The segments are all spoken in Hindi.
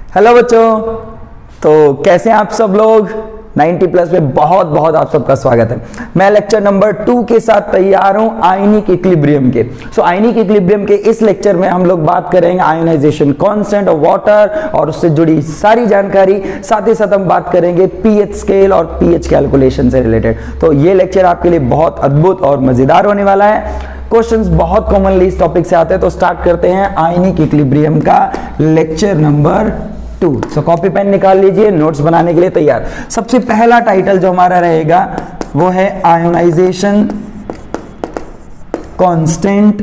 हेलो बच्चों, तो कैसे हैं आप सब लोग। 90 प्लस में बहुत बहुत आप सबका स्वागत है। मैं लेक्चर नंबर 2 के साथ तैयार हूं आयनिक इक्विलिब्रियम के। आयनिक इक्विलिब्रियम के इस लेक्चर में हम लोग बात करेंगे आयोनाइजेशन कांस्टेंट ऑफ वाटर और उससे जुड़ी सारी जानकारी, साथ ही साथ हम बात करेंगे पीएच स्केल और पीएच कैलकुलेशन से रिलेटेड। तो ये लेक्चर आपके लिए बहुत अद्भुत और मजेदार होने वाला है। क्वेश्चंस बहुत कॉमनली इस टॉपिक से आते हैं, तो स्टार्ट करते हैं आयनिक इक्विलिब्रियम का lecture number 2। So copy pen निकाल लीजिए, नोट्स बनाने के लिए तैयार। सबसे पहला टाइटल जो हमारा रहेगा वो है आयोनाइजेशन कांस्टेंट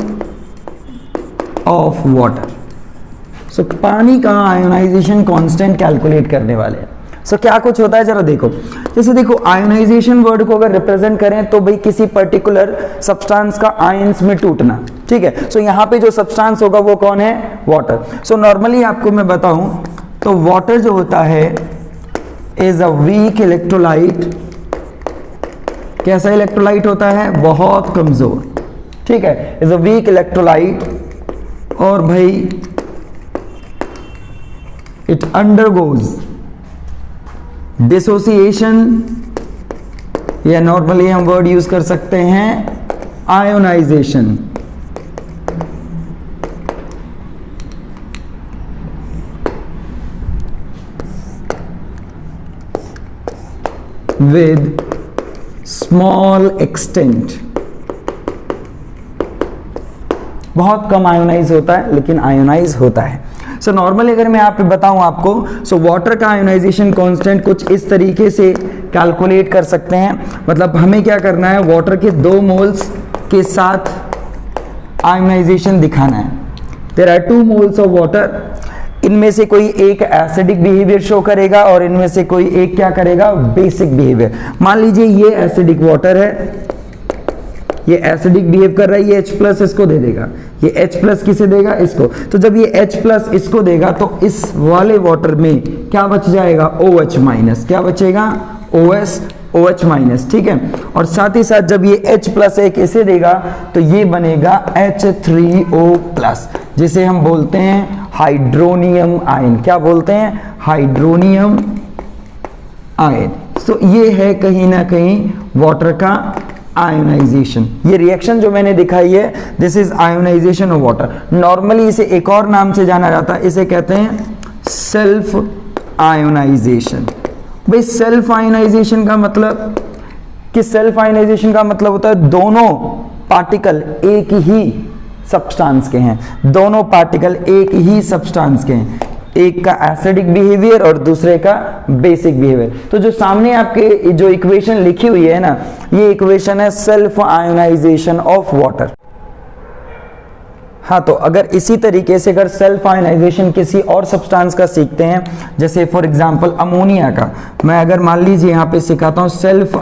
ऑफ वाटर। सो पानी का आयोनाइजेशन कांस्टेंट कैलकुलेट करने वाले हैं। क्या कुछ होता है जरा देखो। जैसे देखो, आयोनाइजेशन वर्ड को अगर रिप्रेजेंट करें तो भाई किसी पर्टिकुलर सब्सटेंस का आयंस में टूटना, ठीक है। यहाँ पे जो सब्सटेंस होगा वो कौन है, वाटर। नॉर्मली आपको मैं बताऊं तो वाटर जो होता है इज अ वीक इलेक्ट्रोलाइट। कैसा इलेक्ट्रोलाइट होता है, बहुत कमजोर, ठीक है, इज अ वीक इलेक्ट्रोलाइट। और भाई इट अंडरगोज डिसोसिएशन, या नॉर्मली हम वर्ड यूज कर सकते हैं आयोनाइजेशन। with small extent। बहुत कम आयोनाइज होता है लेकिन आयोनाइज होता है। नॉर्मली अगर मैं यहाँ पे बताऊं आपको, वाटर का आयोनाइजेशन कांस्टेंट कुछ इस तरीके से कैलकुलेट कर सकते हैं। मतलब हमें क्या करना है, वाटर के 2 मोल्स के साथ आयोनाइजेशन दिखाना है। There are 2 moles of water, इनमें से कोई एक एसिडिक बिहेवियर शो करेगा और इनमें से कोई एक क्या करेगा, बेसिक बिहेवियर। मान लीजिए ये एसिडिक वाटर है, ये एसिडिक बिहेव कर रहा है, ये H+ इसको दे देगा, ये H+ किसे देगा, इसको। तो जब ये H+ इसको देगा तो इस वाले वाटर में क्या बच जाएगा, OH-। क्या बचेगा, OH-, ठीक है। और साथ ही साथ जब ये H+ एक इसे देगा तो ये बनेगा H3O+, जिसे हम बोलते हैं हाइड्रोनियम आयन। क्या बोलते हैं, हाइड्रोनियम आयन। ये है कहीं ना कहीं वाटर का आयोनाइजेशन। ये रिएक्शन जो मैंने दिखाई है, this is ionization of water. Normally इसे एक और नाम से जाना जाता है, इसे कहते हैं सेल्फ आयोनाइजेशन। भाई सेल्फ आयोनाइजेशन का मतलब कि सेल्फ आयोनाइजेशन का मतलब होता है दोनों पार्टिकल एक ही सब्सटेंस के हैं, दोनों पार्टिकल एक ही सब्सटेंस के हैं, एक का एसिडिक बिहेवियर और दूसरे का बेसिक बिहेवियर। तो जो सामने आपके जो इक्वेशन लिखी हुई है ना, ये इक्वेशन है सेल्फ आयोनाइजेशन ऑफ वाटर। हाँ, तो अगर इसी तरीके से अगर सेल्फ आयोनाइजेशन किसी और सब्सटेंस का सीखते हैं, जैसे फॉर एग्जांपल अमोनिया का, मैं अगर मान लीजिए यहाँ पे सिखाता हूँ सेल्फ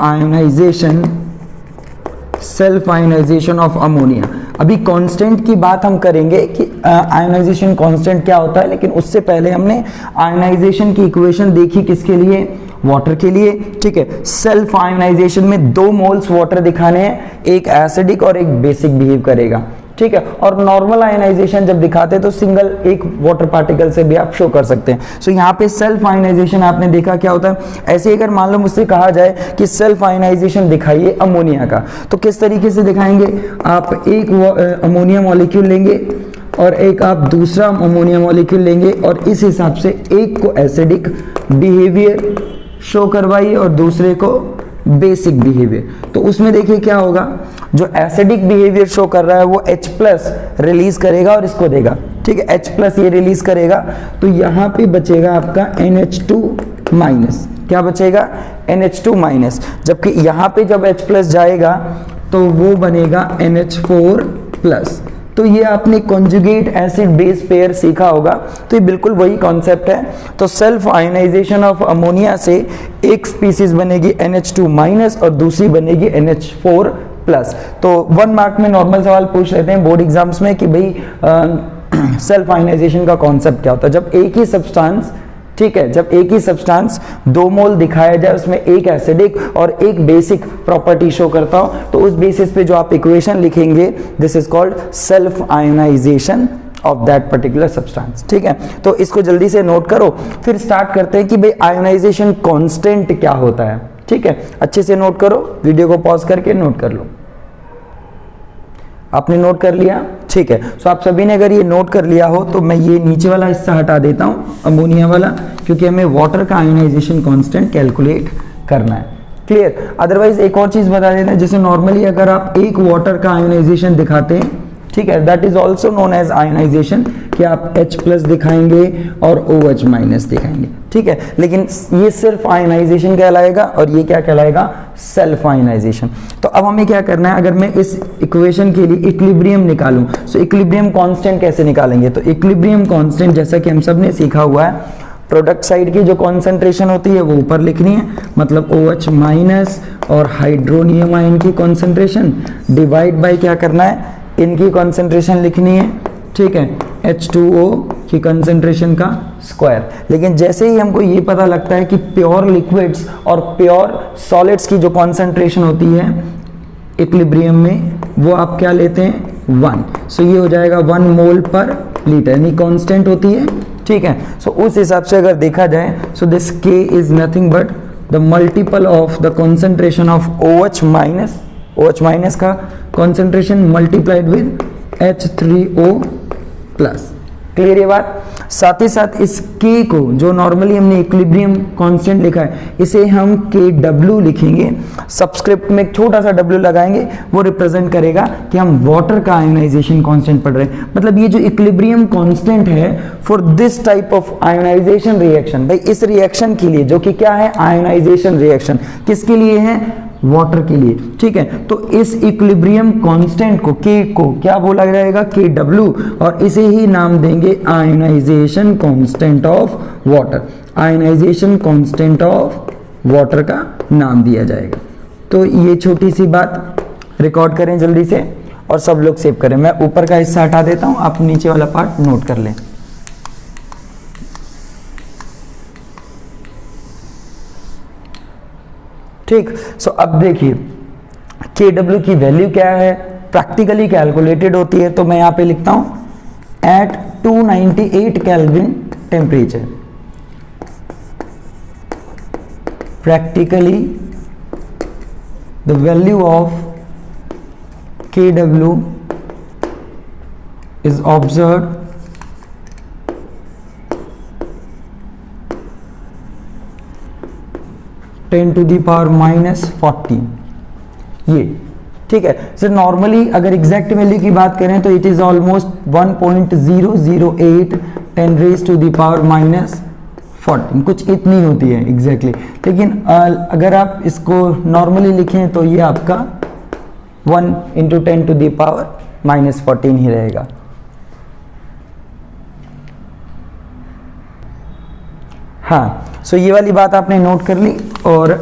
आयोनाइजेशन ऑफ अमोनिया। अभी कांस्टेंट की बात हम करेंगे कि आयोनाइजेशन कांस्टेंट क्या होता है, लेकिन उससे पहले हमने आयोनाइजेशन की इक्वेशन देखी किसके लिए, वाटर के लिए, ठीक है। सेल्फ आयोनाइजेशन में 2 मोल्स वाटर दिखाने हैं, एक एसिडिक और एक बेसिक बिहेव करेगा, ठीक है। और नॉर्मल आयोनाइजेशन जब दिखाते हैं तो सिंगल एक वाटर पार्टिकल से भी आप शो कर सकते हैं। यहाँ पे सेल्फ आयोनाइजेशन आपने देखा क्या होता है। ऐसे ही अगर मान लो मुझसे कहा जाए कि सेल्फ आयोनाइजेशन दिखाइए अमोनिया का, तो किस तरीके से दिखाएंगे, आप एक अमोनिया मॉलिक्यूल लेंगे और एक आप दूसरा अमोनिया मॉलिक्यूल लेंगे और इस हिसाब से एक को एसिडिक बिहेवियर शो करवाइए और दूसरे को बेसिक बिहेवियर। तो उसमें देखिए क्या होगा, जो एसिडिक बिहेवियर शो कर रहा है वो H+ रिलीज करेगा और इसको देगा, ठीक है। H+ ये रिलीज करेगा तो यहाँ पे बचेगा आपका NH2-। क्या बचेगा, NH2-। जबकि यहाँ पे जब H+ जाएगा तो वो बनेगा NH4+। तो ये आपने कॉन्जुगेट एसिड बेस पेयर सीखा होगा, तो ये बिल्कुल वही कॉन्सेप्ट है। तो सेल्फ आयोनाइजेशन ऑफ अमोनिया से एक स्पीसीज बनेगी NH2- और दूसरी बनेगी NH4+। तो 1 मार्क में नॉर्मल सवाल पूछ लेते हैं बोर्ड एग्जाम्स में कि भाई सेल्फ आयोनाइजेशन का कॉन्सेप्ट क्या होता है। जब एक ही सब्सटेंस, ठीक है, जब एक ही सब्सटेंस 2 मोल दिखाया जाए, उसमें एक एसिडिक और एक बेसिक प्रॉपर्टी शो करता हो, तो उस बेसिस पे जो आप इक्वेशन लिखेंगे, this is called self ionization of that particular substance. ठीक है, तो इसको जल्दी से नोट करो, फिर स्टार्ट करते हैं कि भाई आयोनाइजेशन कांस्टेंट क्या होता है। ठीक है, अच्छे से नोट करो, वीडियो को पॉज करके नोट कर लो। आपने नोट कर लिया? ठीक है, सो आप सभी ने अगर ये नोट कर लिया हो तो मैं ये नीचे वाला हिस्सा हटा देता हूँ, अमोनिया वाला, क्योंकि हमें वाटर का आयोनाइजेशन कांस्टेंट कैलकुलेट करना है। क्लियर? अदरवाइज एक और चीज बता देते हैं, जैसे नॉर्मली अगर आप एक वाटर का आयोनाइजेशन दिखाते हैं, ठीक है, that is also known as ionization, कि आप H+ दिखाएंगे और OH- दिखाएंगे। ठीक है, लेकिन ये सिर्फ आयोनाइजेशन कहलाएगा और ये क्या कहलाएगा? Self ionization. तो अब हमें क्या करना है, अगर मैं इस इक्वेशन के लिए इक्विलिब्रियम निकालूं, सो इक्विलिब्रियम कांस्टेंट कैसे निकालेंगे? तो इक्विलिब्रियम कांस्टेंट जैसा कि हम सब ने सीखा हुआ है, प्रोडक्ट साइड की जो कॉन्सेंट्रेशन होती है वो ऊपर लिखनी है, मतलब OH- और हाइड्रोनियम आयन की कॉन्सेंट्रेशन डिवाइड बाय क्या करना है, इनकी कॉन्सेंट्रेशन लिखनी है। ठीक है, H2O की कंसंट्रेशन का स्क्वायर। लेकिन जैसे ही हमको ये पता लगता है कि प्योर लिक्विड्स और प्योर सॉलिड्स की जो कॉन्सेंट्रेशन होती है इक्विलिब्रियम में, वो आप क्या लेते हैं? 1। सो ये हो जाएगा 1 मोल पर लीटर, यानी कांस्टेंट होती है। ठीक है, सो उस हिसाब से अगर देखा जाए, so this K is nothing but the multiple of the concentration of OH- का concentration multiplied with H3O+। Clear ये बात? साथ ही साथ इस K को, जो नॉर्मली हमने इक्विलिब्रियम कांस्टेंट लिखा है, इसे हम KW लिखेंगे, सबस्क्रिप्ट में एक छोटा सा W लगाएंगे, वो रिप्रेजेंट करेगा कि हम वाटर का आयोनाइजेशन कांस्टेंट पढ़ रहे हैं। मतलब ये जो इक्विलिब्रियम कांस्टेंट है for this type of ionization reaction, भाई इस रिएक्शन के लिए, जो कि क्या है? आयोनाइजेशन रिएक्शन, किसके लिए है? वाटर के लिए। ठीक है, तो इस इक्विलिब्रियम कांस्टेंट को, K को क्या बोला जाएगा? KW, और इसे ही नाम देंगे ionization constant of water. Ionization constant of water का नाम दिया जाएगा। तो ये छोटी सी बात रिकॉर्ड करें जल्दी से और सब लोग सेव करें। मैं ऊपर का हिस्सा हटा देता हूं, आप नीचे वाला पार्ट नोट कर लें। ठीक, सो अब देखिए KW की वैल्यू क्या है, प्रैक्टिकली कैलकुलेटेड होती है, तो मैं यहां पे लिखता हूं at 298 kelvin temperature, practically the value of KW is observed (10⁻⁻14). ये ठीक है। सर नॉर्मली अगर एग्जैक्ट वैल्यू की बात करें तो इट इज ऑलमोस्ट 1.008 10⁻⁻14, कुछ इतनी होती है एग्जैक्टली लेकिन अगर आप इसको नॉर्मली लिखें तो ये आपका 1 × 10⁻⁻14 ही रहेगा। हाँ, सो ये वाली बात आपने नोट कर ली। और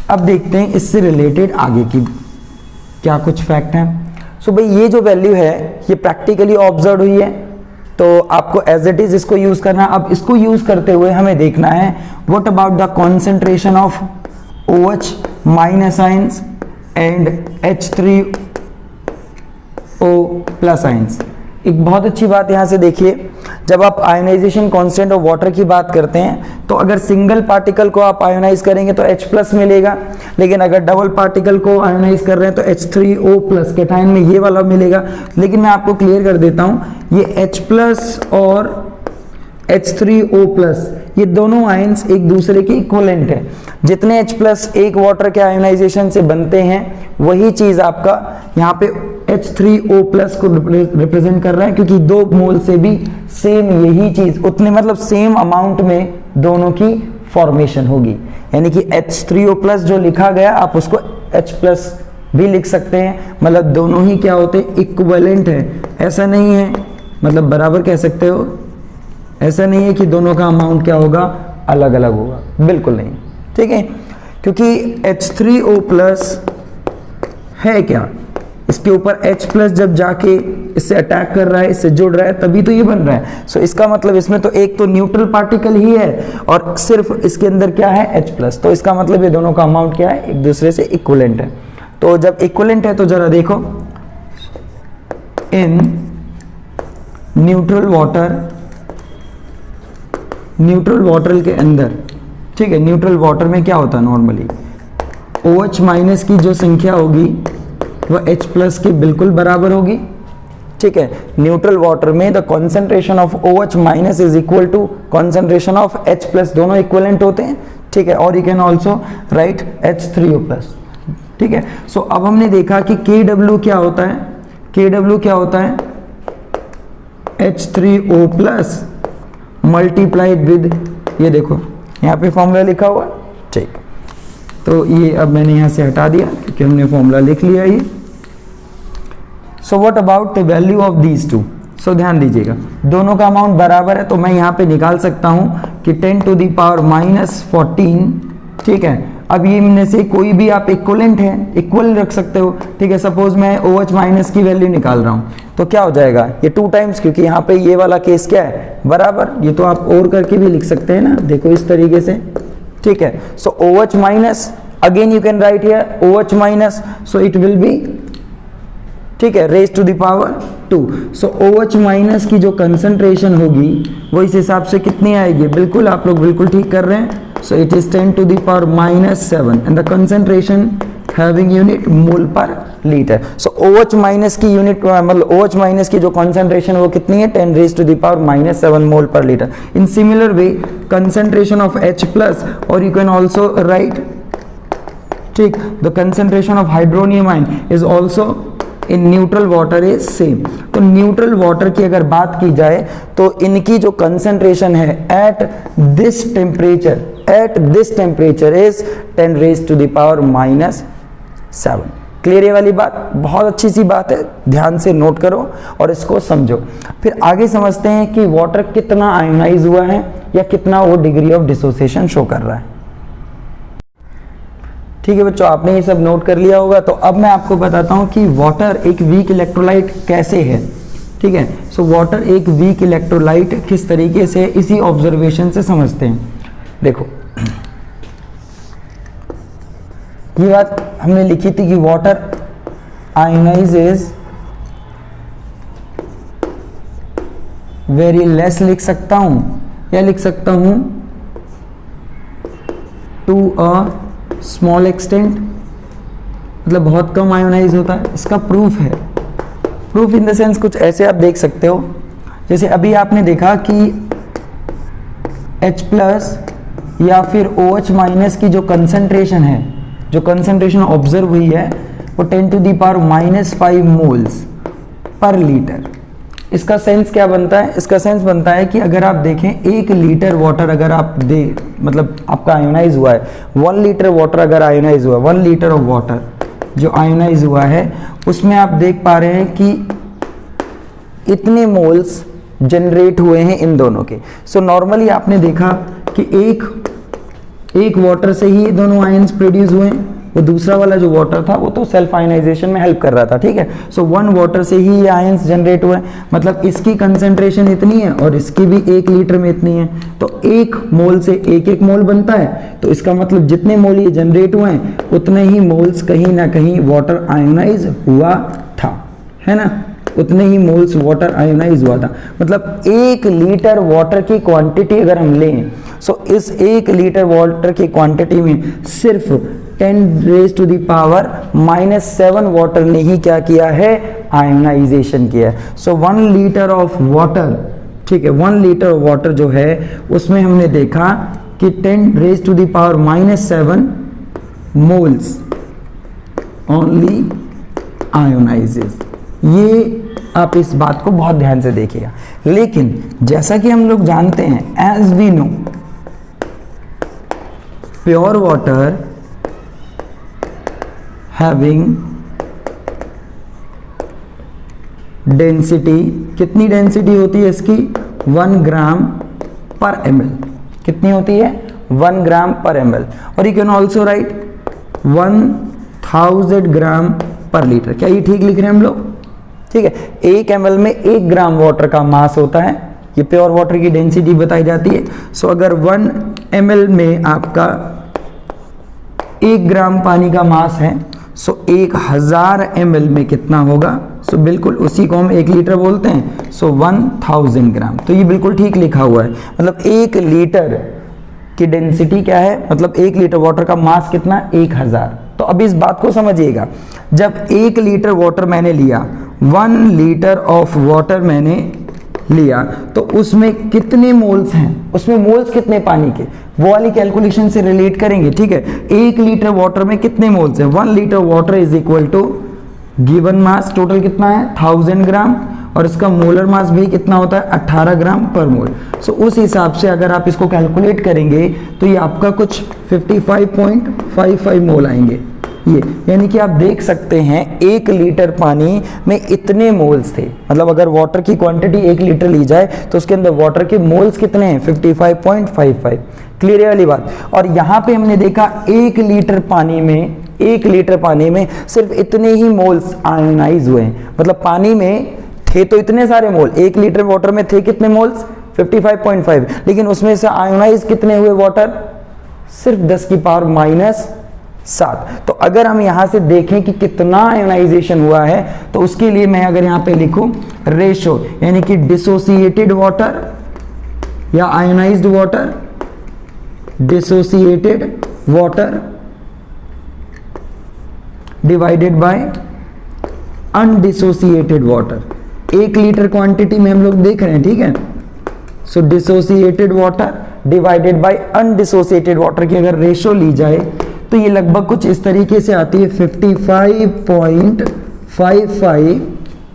अब देखते हैं इससे रिलेटेड आगे की क्या कुछ फैक्ट हैं। सो भाई ये जो वैल्यू है ये प्रैक्टिकली ऑब्जर्व हुई है, तो आपको एज इट इज इसको यूज करना है। अब इसको यूज करते हुए हमें देखना है what about the concentration of OH minus ions and H3O+ ions. एक बहुत अच्छी बात यहां से देखिए, जब आप आयोनाइजेशन कांस्टेंट ऑफ वाटर की बात करते हैं तो अगर सिंगल पार्टिकल को आप आयोनाइज करेंगे तो H+ मिलेगा, लेकिन अगर डबल पार्टिकल को आयोनाइज कर रहे हैं तो H3O+ कैटायन में ये वाला मिलेगा। लेकिन मैं आपको क्लियर कर देता हूं, ये H+ और H3O+ ये दोनों आयंस एक दूसरे के इक्विवेलेंट है। जितने H+ एक वाटर के आयोनाइजेशन से बनते हैं वही चीज आपका यहाँ पे H3O+ को रिप्रेजेंट कर रहा है, क्योंकि 2 मोल से भी सेम यही चीज उतने मतलब सेम अमाउंट में दोनों की फॉर्मेशन होगी। यानी कि H3O+ जो लिखा गया आप उसको H+ भी लिख सकते हैं, मतलब दोनों ही क्या होते हैं? इक्विवेलेंट है। ऐसा नहीं है मतलब बराबर कह सकते हो, ऐसा नहीं है कि दोनों का अमाउंट क्या होगा? अलग अलग होगा, बिल्कुल नहीं। ठीक है, क्योंकि H3O+ है क्या, इसके ऊपर H+ जब जाके इससे अटैक कर रहा है, इससे जुड़ रहा है, तभी तो ये बन रहा है। सो इसका मतलब इसमें तो एक तो न्यूट्रल पार्टिकल ही है और सिर्फ इसके अंदर क्या है? H+। तो इसका मतलब ये दोनों का अमाउंट क्या है? एक दूसरे से इक्विवेलेंट है। तो जब इक्विवेलेंट है तो जरा देखो, इन न्यूट्रल वाटर के अंदर, ठीक है, न्यूट्रल वाटर में क्या होता है नॉर्मली, OH माइनस की जो संख्या होगी वह H प्लस के बिल्कुल बराबर होगी, ठीक है। न्यूट्रल वाटर में the concentration of OH minus is equal to concentration of H plus, दोनों इक्वलेंट होते हैं, ठीक है। और you can also write H3O plus, ठीक है। सो अब हमने देखा कि KW क्या होता है, KW क्या होता है, H3O प्लस मल्टीप्लाइड विद, ये देखो यहाँ पे फॉर्मूला लिखा हुआ है, ठीक। तो ये अब मैंने यहाँ से हटा दिया क्योंकि हमने फॉर्मूला लिख लिया ये। So what about the value of these two, so ध्यान दीजिएगा दोनों का अमाउंट बराबर है, तो मैं यहाँ पे निकाल सकता हूँ कि 10 टू द पावर -14, ठीक है। अब ये इनमें से कोई भी आप इक्वलेंट है, इक्वल रख सकते हो, ठीक है। सपोज मैं OH माइनस की वैल्यू निकाल रहा हूँ तो क्या हो जाएगा, ये 2 टाइम्स, क्योंकि यहाँ पे ये वाला केस क्या है, बराबर। ये तो आप और करके भी लिख सकते हैं ना, देखो इस तरीके से, ठीक है। So OH minus, again you can write here OH minus, so it will be, ठीक है, raise to the power 2। So OH minus की जो कंसंट्रेशन होगी वो इस हिसाब से कितनी आएगी, बिल्कुल आप लोग बिल्कुल ठीक कर रहे हैं। So it is 10 to the power -7 and the concentration having unit mole per litre. So OH minus की यूनिट, मतलब OH माइनस की जो कंसंट्रेशन वो कितनी है, 10 raise to the power -7 mole per litre. In similar way concentration of H plus, और यू कैन ऑल्सो राइट, ठीक, the concentration of hydronium ion is also in neutral water is same. तो न्यूट्रल वाटर की अगर बात की जाए तो इनकी जो कंसंट्रेशन है at this temperature is 10 raise to the power -7। Clear ये वाली बात, बहुत अच्छी सी बात है, ध्यान से नोट करो और इसको समझो। फिर आगे समझते हैं कि वाटर कितना आयोनाइज हुआ है या कितना वो डिग्री ऑफ डिसोसिएशन शो कर रहा है। ठीक है बच्चों, आपने ये सब नोट कर लिया होगा। तो अब मैं आपको बताता हूं कि वाटर एक वीक इलेक्ट्रोलाइट कैसे है, ठीक है। सो वाटर एक वीक इलेक्ट्रोलाइट किस तरीके से, इसी ऑब्जर्वेशन से समझते हैं। देखो ये बात हमने लिखी थी कि वाटर आयोनाइजेज वेरी लेस लिख सकता हूं या लिख सकता हूं टू अ स्मॉल एक्सटेंट, मतलब बहुत कम आयोनाइज होता है। इसका प्रूफ है, प्रूफ इन द सेंस कुछ ऐसे आप देख सकते हो, जैसे अभी आपने देखा कि H प्लस या फिर OH माइनस की जो कंसंट्रेशन है, जो कंसंट्रेशन ऑब्जर्व हुई है वो 10 to the power -5 moles per litre. इसका सेंस क्या बनता है, इसका सेंस बनता है कि अगर आप देखें 1 लीटर वाटर अगर आप दे, मतलब आपका आयोनाइज हुआ है 1 लीटर वाटर, अगर आयोनाइज हुआ 1 लीटर ऑफ वाटर जो आयोनाइज हुआ है, उसमें आप देख पा रहे हैं कि इतने मोल्स जनरेट हुए हैं इन दोनों के। सो नॉर्मली आपने देखा कि एक वाटर से ही दोनों आयंस प्रोड्यूस हुए हैं, वो दूसरा वाला जो वाटर था वो तो सेल्फ आयनाइजेशन में हेल्प कर रहा था, ठीक है। सो 1 वाटर से ही ये आयंस जनरेट हुए, मतलब इसकी कंसंट्रेशन इतनी है और इसकी भी 1 लीटर में इतनी है, तो 1 मोल से 1 मोल बनता है। तो इसका मतलब जितने मोल ये जनरेट हुए हैं उतने ही मोल्स कहीं ना कहीं वाटर आयोनाइज हुआ था, है ना, उतने ही मोल्स वाटर आयोनाइज हुआ था। मतलब 1 लीटर वाटर की क्वांटिटी अगर हम लें, सो इस 1 लीटर वाटर की क्वांटिटी में सिर्फ 10 raise to the power -7 water ने ही क्या किया है, आयोनाइजेशन किया है। सो 1 लीटर ऑफ वाटर, ठीक है, 1 लीटर वाटर जो है उसमें हमने देखा कि 10 raise to the power -7 moles only ionises. ये आप इस बात को बहुत ध्यान से देखिएगा। लेकिन जैसा कि हम लोग जानते हैं, as we know, pure water having density, कितनी डेंसिटी होती है इसकी, 1 ग्राम पर ml। कितनी होती है, 1 ग्राम पर ml। और यू कैन ऑल्सो राइट 1000 ग्राम पर लीटर। क्या ये ठीक लिख रहे हैं हम लोग, ठीक है। 1 ml में 1 ग्राम वाटर का मास होता है, ये प्योर वाटर की डेंसिटी बताई जाती है। सो अगर 1 ml में आपका 1 ग्राम पानी का मास है, सो 1000 ml में कितना होगा, सो बिल्कुल उसी को हम 1 लीटर बोलते हैं। सो 1000 ग्राम, तो ये बिल्कुल ठीक लिखा हुआ है। मतलब 1 लीटर की डेंसिटी क्या है, मतलब 1 लीटर वाटर का मास कितना, 1000। तो अब इस बात को समझिएगा, जब 1 लीटर वाटर मैंने लिया, 1 लीटर ऑफ वाटर मैंने लिया, तो उसमें कितने मोल्स हैं, उसमें मोल्स कितने पानी के, वो वाली कैलकुलेशन से रिलेट करेंगे। ठीक है, 1 लीटर वाटर में कितने मोल्स हैं, 1 litre water is equal to given mass total कितना है 1000 ग्राम, और इसका मोलर मास भी कितना होता है 18 ग्राम पर मोल। सो उस हिसाब से अगर आप इसको कैलकुलेट करेंगे तो ये आपका कुछ 55.55 मोल आएंगे ये, यानी कि आप देख सकते हैं 1 लीटर पानी में इतने मोल्स थे। मतलब अगर वाटर की क्वांटिटी 1 लीटर ली जाए तो उसके अंदर वाटर के मोल्स कितने हैं 55.55। क्लियर है वाली बात। और यहाँ पे हमने देखा 1 लीटर पानी में सिर्फ इतने ही मोल्स आयोनाइज हुए हैं। मतलब पानी में थे तो इतने सारे मोल, 1 लीटर वाटर में थे कितने मोल्स 55.5, लेकिन उसमें से आयोनाइज कितने हुए वाटर, सिर्फ 10 की पावर -7। तो अगर हम यहां से देखें कि कितना आयोनाइजेशन हुआ है, तो उसके लिए मैं अगर यहां पे लिखूं रेशो, यानी कि डिसोसिएटेड वाटर या ionised water, dissociated water divided by undissociated water, 1 litre quantity में हम लोग देख रहे हैं। ठीक है, so dissociated water divided by undissociated water की अगर रेशो ली जाए तो ये लगभग कुछ इस तरीके से आती है 55.55,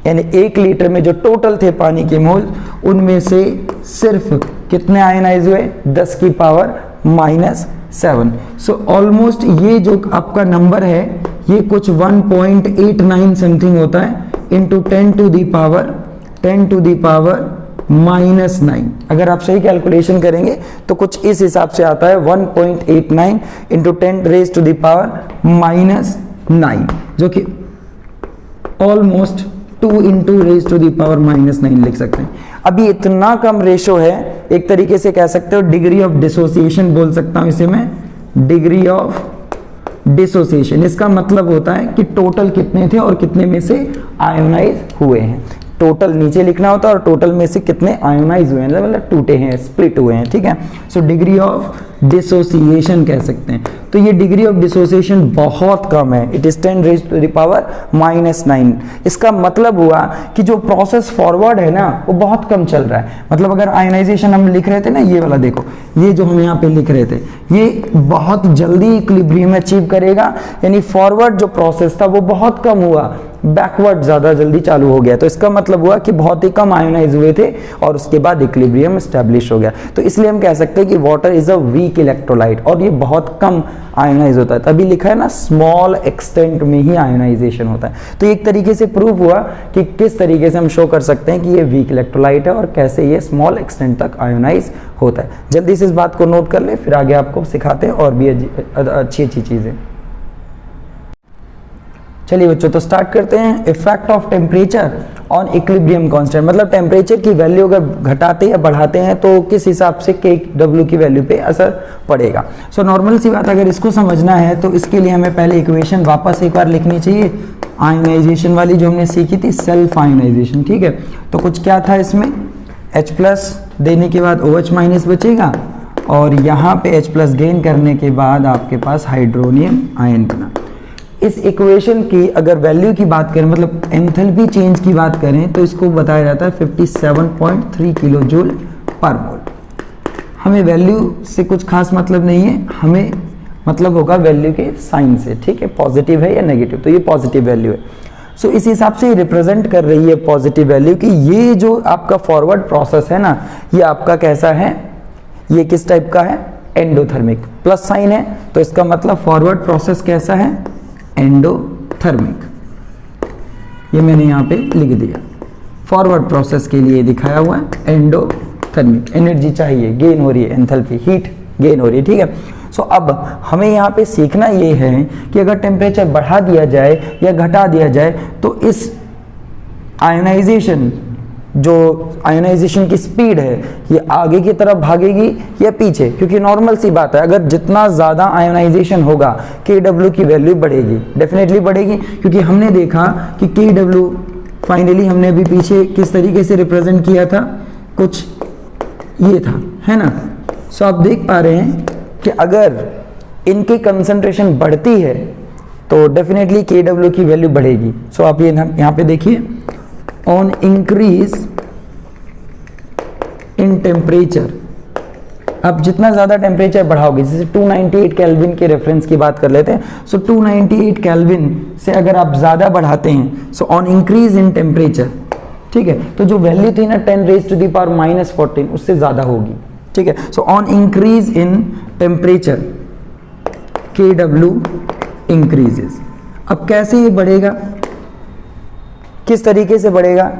यानी 1 लीटर में जो टोटल थे पानी के मोल, उनमें से सिर्फ कितने आयनाइज हुए 10 की पावर -7। सो ऑलमोस्ट ये जो आपका नंबर है ये कुछ 1.89 समथिंग होता है इंटू 10 टू दी पावर -9। अगर आप सही कैलकुलेशन करेंगे तो कुछ इस हिसाब से आता है 1.89 into 10 raise to the power -9, जो कि almost 2 into raise to the power -9 लिख सकते हैं। अभी इतना कम रेशो है, एक तरीके से कह सकते हो डिग्री ऑफ डिसोसिएशन बोल सकता हूं इसे मैं, डिग्री ऑफ डिसोसिएशन। इसका मतलब होता है कि टोटल कितने थे और कितने में से आयोनाइज हुए हैं। टोटल नीचे लिखना होता है और टोटल में से कितने आयोनाइज हुए हैं, मतलब टूटे हैं, स्प्लिट हुए हैं। ठीक है, सो डिग्री ऑफ डिसोसिएशन कह सकते हैं। तो ये डिग्री ऑफ डिसोसिएशन बहुत कम है, it is 10 raise to the power -9। इसका मतलब हुआ कि जो प्रोसेस फॉरवर्ड है ना वो बहुत कम चल रहा है। मतलब अगर आयोनाइजेशन हम लिख रहे थे ना, ये वाला देखो, ये जो हम यहाँ पे लिख रहे थे ये बहुत जल्दी इक्विलिब्रियम अचीव करेगा, यानी फॉरवर्ड जो प्रोसेस था वो बहुत कम हुआ, बैकवर्ड ज्यादा जल्दी चालू हो गया। तो इसका मतलब हुआ कि बहुत ही कम आयोनाइज हुए थे और उसके बाद इक्विलिब्रियम एस्टैब्लिश हो गया। तो इसलिए हम कह सकते हैं कि water is a weak electrolyte और ये बहुत कम आयोनाइज होता है। तभी लिखा है ना स्मॉल एक्सटेंट में ही आयोनाइजेशन होता है। तो एक तरीके से प्रूव हुआ कि किस तरीके से हम शो कर सकते हैं कि ये वीक इलेक्ट्रोलाइट है और कैसे ये स्मॉल एक्सटेंट तक आयोनाइज होता है। जल्दी से इस बात को नोट कर ले, फिर आगे आपको सिखाते हैं और भी अच्छी अच्छी चीजें। चलिए बच्चों, तो स्टार्ट करते हैं। Effect of temperature on equilibrium constant, मतलब टेम्परेचर की वैल्यू अगर घटाते या बढ़ाते हैं तो किस हिसाब से KW की वैल्यू पे असर पड़ेगा। सो नॉर्मल सी बात, अगर इसको समझना है तो इसके लिए हमें पहले इक्वेशन वापस एक बार लिखनी चाहिए, आयोनाइजेशन वाली जो हमने सीखी थी, सेल्फ आयोनाइजेशन। ठीक है, तो कुछ क्या था इसमें, H+ देने के बाद OH- बचेगा और यहाँ पे H+ गेन करने के बाद आपके पास हाइड्रोनियम आयन बना। इस इक्वेशन की अगर वैल्यू की बात करें, मतलब एंथैल्पी चेंज की बात करें, तो इसको बताया जाता है 57.3 किलो जूल पर मोल। हमें वैल्यू से कुछ खास मतलब नहीं है, हमें मतलब होगा वैल्यू के साइन से। ठीक है, पॉजिटिव है या नेगेटिव, तो ये पॉजिटिव वैल्यू है। सो इस हिसाब से रिप्रेजेंट कर रही है पॉजिटिव वैल्यू कि ये जो आपका फॉरवर्ड प्रोसेस है ना, ये आपका कैसा है, ये किस टाइप का है, एंडोथर्मिक। प्लस साइन है तो इसका मतलब फॉरवर्ड प्रोसेस कैसा है, एंडोथर्मिक। ये मैंने यहाँ पे लिख दिया, फॉरवर्ड प्रोसेस के लिए दिखाया हुआ है एंडोथर्मिक। एनर्जी चाहिए, गेन हो रही है, एंथैल्पी हीट गेन हो रही है। ठीक है, सो अब हमें यहाँ पे सीखना ये है कि अगर टेम्परेचर बढ़ा दिया जाए या घटा दिया जाए तो इस आयोनाइजेशन, जो आयोनाइजेशन की स्पीड है, ये आगे की तरफ भागेगी या पीछे, क्योंकि नॉर्मल सी बात है अगर जितना ज़्यादा आयोनाइजेशन होगा KW की वैल्यू बढ़ेगी, डेफिनेटली बढ़ेगी। क्योंकि हमने देखा कि KW फाइनली हमने अभी पीछे किस तरीके से रिप्रेजेंट किया था, कुछ ये था, है ना। सो आप देख पा रहे हैं कि अगर इनकी कंसंट्रेशन बढ़ती है तो डेफिनेटली Kw की वैल्यू बढ़ेगी। सो आप ये यहाँ पे देखिए, ऑन इंक्रीज इन टेम्परेचर, अब जितना ज़्यादा टेम्परेचर बढ़ाओगे, जैसे 298 केल्विन के रेफरेंस की बात कर लेते हैं। सो 298 केल्विन से अगर आप ज़्यादा बढ़ाते हैं, so on increase in temperature, ठीक है, तो जो वैल्यू थी ना 10⁻⁻14 उससे ज़्यादा होगी, ठीक है। So on increase in temperature Kw increases. अब कैसे ये बढ़ेगा, किस तरीके से बढ़ेगा,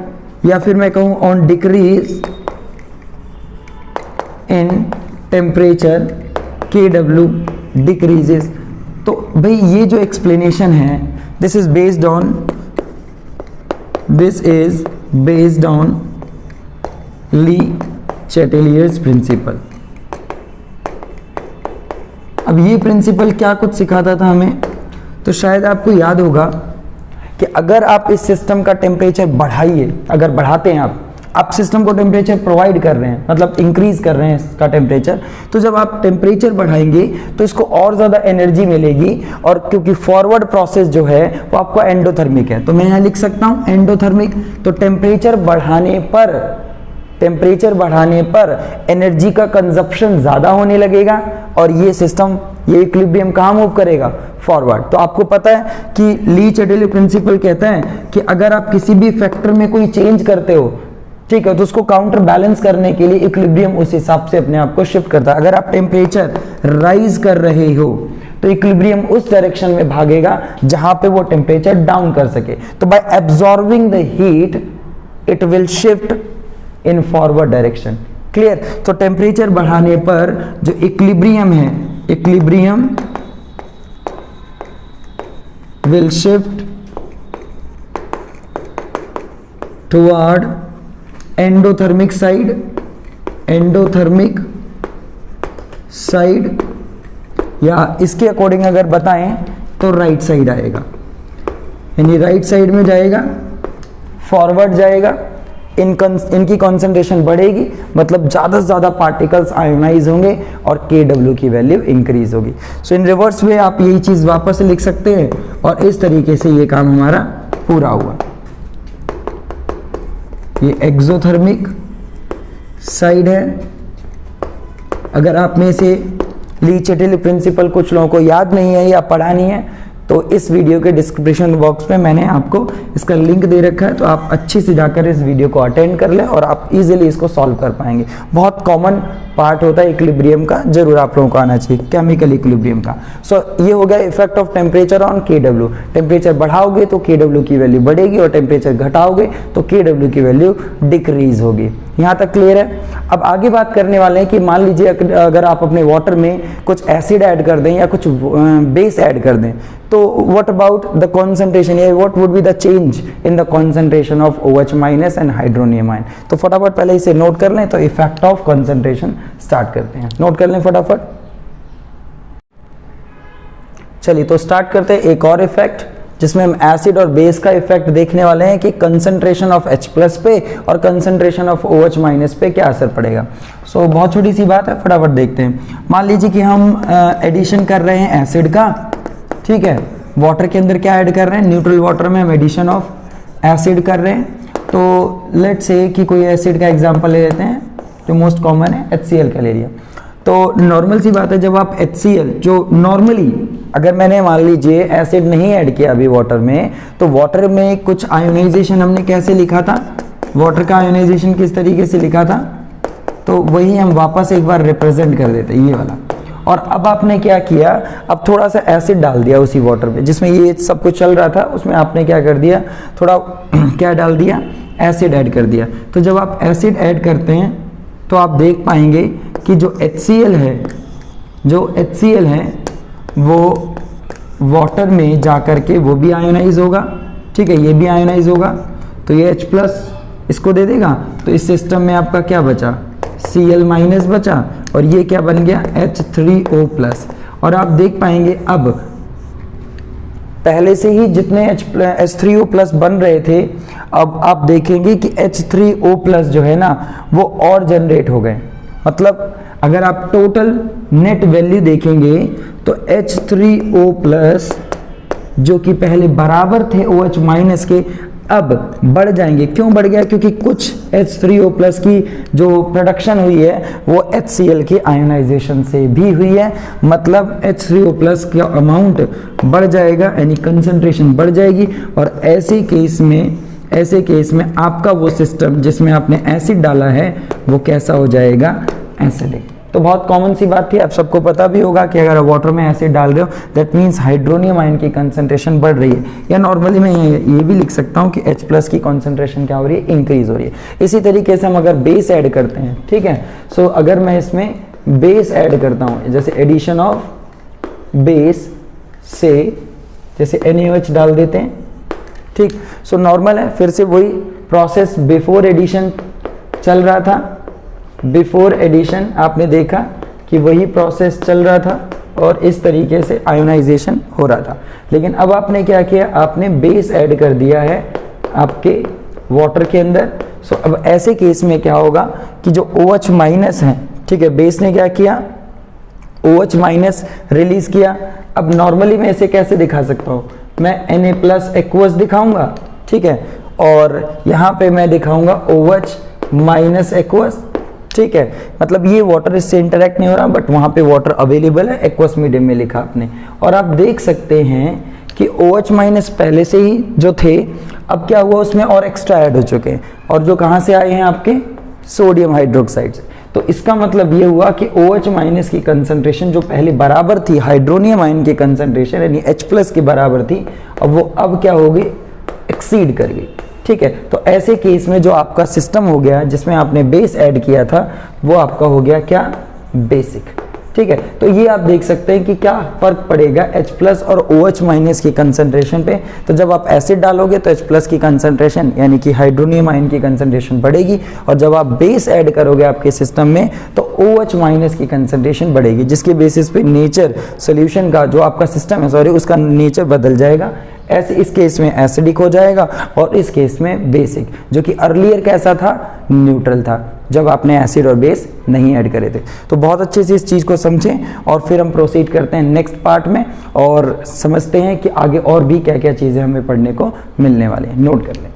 या फिर मैं कहूँ on decrease in temperature Kw decreases. तो भाई ये जो एक्सप्लेनेशन है, this is based on Le Chatelier's principle. अब ये प्रिंसिपल क्या कुछ सिखाता था हमें, तो शायद आपको याद होगा कि अगर आप इस सिस्टम का टेम्परेचर बढ़ाइए, अगर बढ़ाते हैं आप सिस्टम को टेम्परेचर प्रोवाइड कर रहे हैं, मतलब इंक्रीज कर रहे हैं इसका टेम्परेचर, तो जब आप टेम्परेचर बढ़ाएंगे तो इसको और ज़्यादा एनर्जी मिलेगी, और क्योंकि फॉरवर्ड प्रोसेस जो है वो आपका एंडोथर्मिक है, तो मैं यहाँ लिख सकता हूँ एंडोथर्मिक। तो टेम्परेचर बढ़ाने पर एनर्जी का कंजप्शन ज़्यादा होने लगेगा, और ये सिस्टम, ये इक्विलिब्रियम कहाँ मूव करेगा, फॉरवर्ड। तो आपको पता है कि ली चैटेलियर प्रिंसिपल कहता है कि अगर आप किसी भी फैक्टर में कोई चेंज करते हो, ठीक है, तो उसको काउंटर बैलेंस करने के लिए इक्विलिब्रियम उस हिसाब से अपने आप को शिफ्ट करता है। अगर आप टेम्परेचर राइज कर रहे हो तो इक्विलिब्रियम उस डायरेक्शन में भागेगा जहां पे वो टेम्परेचर डाउन कर सके। तो bye absorbing the heat it will shift in forward direction. Clear. तो टेम्परेचर बढ़ाने पर जो इक्विलिब्रियम है, equilibrium will shift toward endothermic side, या इसके अकॉर्डिंग अगर बताएं तो राइट साइड आएगा, यानी राइट साइड में जाएगा, फॉरवर्ड जाएगा, इनकी कंसंट्रेशन बढ़ेगी, मतलब ज़्यादा से ज़्यादा पार्टिकल्स आयोनाइज होंगे और Kw की वैल्यू इंक्रीज होगी। सो इन रिवर्स वे आप यही चीज़ वापस लिख सकते हैं, और इस तरीके से ये काम हमारा पूरा हुआ। ये एक्सोथर्मिक साइड है। अगर आप में से ली चैटेलियर प्रिंसिपल कुछ लोगों को याद नहीं है या पढ़ा नहीं है, तो इस वीडियो के डिस्क्रिप्शन बॉक्स में मैंने आपको इसका लिंक दे रखा है, तो आप अच्छे से जाकर इस वीडियो को अटेंड कर लें और आप इजीली इसको सॉल्व कर पाएंगे। बहुत कॉमन पार्ट होता है इक्विलिब्रियम का, जरूर आप लोगों को आना चाहिए, केमिकल इक्विलिब्रियम का। सो ये हो गया effect of temperature on Kw। Temperature बढ़ाओगे तो Kw की वैल्यू बढ़ेगी, और टेम्परेचर घटाओगे तो Kw की वैल्यू डिक्रीज होगी। यहाँ तक क्लियर है। अब आगे बात करने वाले हैं कि मान लीजिए अगर आप अपने वाटर में कुछ एसिड ऐड कर दें या कुछ बेस ऐड कर दें, तो व्हाट अबाउट द कॉन्सेंट्रेशन, या what would be the change in the concentration of OH- and hydronium ion. तो फटाफट पहले इसे नोट कर लें, तो इफेक्ट ऑफ कॉन्सेंट्रेशन स्टार्ट करते हैं। नोट कर लें फटाफट। चलिए तो स्टार्ट करते हैं एक और इफेक्ट, जिसमें हम एसिड और बेस का इफेक्ट देखने वाले हैं कि कंसंट्रेशन ऑफ H+ पे और कंसंट्रेशन ऑफ OH- पे क्या असर पड़ेगा। सो बहुत छोटी सी बात है, फटाफट देखते हैं। मान लीजिए कि हम एडिशन कर रहे हैं एसिड का, ठीक है, वाटर के अंदर क्या ऐड कर रहे हैं, न्यूट्रल वाटर में हम एडिशन ऑफ एसिड कर रहे हैं। तो लेट्स से कि कोई एसिड का एग्जांपल ले लेते हैं जो मोस्ट कॉमन है, HCl का ले लिया। तो नॉर्मल सी बात है, जब आप HCl जो नॉर्मली, अगर मैंने मान लीजिए एसिड नहीं ऐड किया अभी वाटर में, तो वाटर में कुछ आयोनाइजेशन हमने कैसे लिखा था, वाटर का आयोनाइजेशन किस तरीके से लिखा था, तो वही हम वापस एक बार रिप्रेजेंट कर देते हैं, ये वाला। और अब आपने क्या किया, अब थोड़ा सा एसिड डाल दिया उसी वाटर में जिसमें ये सब कुछ चल रहा था, उसमें आपने क्या कर दिया, थोड़ा क्या डाल दिया, एसिड ऐड कर दिया। तो जब आप एसिड ऐड करते हैं तो आप देख पाएंगे कि जो HCl है वो वाटर में जाकर के वो भी आयोनाइज होगा, ठीक है, ये भी आयोनाइज होगा, तो ये H+ इसको दे देगा। तो इस सिस्टम में आपका क्या बचा, Cl- बचा, और ये क्या बन गया, H3O+। और आप देख पाएंगे अब पहले से ही जितने H3O प्लस बन रहे थे, अब आप देखेंगे कि H3O प्लस जो है ना वो और जनरेट हो गए। मतलब अगर आप टोटल नेट वैल्यू देखेंगे तो H3O प्लस जो कि पहले बराबर थे OH माइनस के, अब बढ़ जाएंगे। क्यों बढ़ गया? क्योंकि कुछ H3O प्लस की जो प्रोडक्शन हुई है वो HCl के आयोनाइजेशन से भी हुई है। मतलब H3O प्लस का अमाउंट बढ़ जाएगा, यानी कंसंट्रेशन बढ़ जाएगी। और ऐसे केस में आपका वो सिस्टम जिसमें आपने एसिड डाला है वो कैसा हो जाएगा? एसिडिक। तो बहुत कॉमन सी बात थी, आप सबको पता भी होगा कि अगर वाटर में एसिड डाल रहे हो दैट मीन्स हाइड्रोनियम आयन की कंसंट्रेशन बढ़ रही है। या नॉर्मली मैं ये भी लिख सकता हूँ कि H प्लस की कंसंट्रेशन क्या हो रही है? इंक्रीज हो रही है। इसी तरीके से हम अगर बेस ऐड करते हैं, ठीक है, सो अगर मैं इसमें बेस ऐड करता हूँ, जैसे एडिशन ऑफ बेस से जैसे NaOH डाल देते हैं, ठीक, सो नॉर्मल है, फिर से वही प्रोसेस बिफोर एडिशन चल रहा था। बिफोर एडिशन आपने देखा कि वही प्रोसेस चल रहा था और इस तरीके से आयोनाइजेशन हो रहा था। लेकिन अब आपने क्या किया? आपने बेस ऐड कर दिया है आपके वाटर के अंदर। सो अब ऐसे केस में क्या होगा कि जो OH माइनस है, ठीक है, बेस ने क्या किया? OH माइनस रिलीज किया। अब नॉर्मली मैं इसे कैसे दिखा सकता हूँ? मैं Na प्लस एक्वस दिखाऊंगा, ठीक है, और यहाँ पे मैं दिखाऊंगा OH माइनस एक्वस, ठीक है। मतलब ये वाटर इससे इंटरेक्ट नहीं हो रहा, बट वहां पे वाटर अवेलेबल है, एक्वस मीडियम में लिखा आपने। और आप देख सकते हैं कि OH माइनस पहले से ही जो थे, अब क्या हुआ उसमें और एक्स्ट्रा ऐड हो चुके हैं, और जो कहाँ से आए हैं? आपके सोडियम हाइड्रोक्साइड से। तो इसका मतलब ये हुआ कि OH माइनस की कंसंट्रेशन जो पहले बराबर थी हाइड्रोनियम आयन की कंसंट्रेशन यानी H प्लस के बराबर थी, अब क्या हो गई? एक्सीड कर गई, ठीक है। तो ऐसे केस में जो आपका सिस्टम हो गया जिसमें आपने बेस ऐड किया था वो आपका हो गया क्या? बेसिक, ठीक है। तो ये आप देख सकते हैं कि क्या फर्क पड़ेगा H प्लस और OH माइनस की कंसंट्रेशन पे। तो जब आप एसिड डालोगे तो H प्लस की कंसंट्रेशन यानी कि हाइड्रोनियम आयन की कंसंट्रेशन बढ़ेगी, और जब आप बेस ऐड करोगे आपके सिस्टम में तो OH माइनस की कंसंट्रेशन बढ़ेगी, जिसके बेसिस पे नेचर सोल्यूशन का जो आपका सिस्टम है उसका नेचर बदल जाएगा। ऐसे इस केस में एसिडिक हो जाएगा और इस केस में बेसिक, जो कि अर्लियर कैसा था? न्यूट्रल था, जब आपने एसिड और बेस नहीं ऐड करे थे। तो बहुत अच्छे से इस चीज़ को समझें और फिर हम प्रोसीड करते हैं नेक्स्ट पार्ट में और समझते हैं कि आगे और भी क्या क्या चीज़ें हमें पढ़ने को मिलने वाली हैं। नोट कर लें।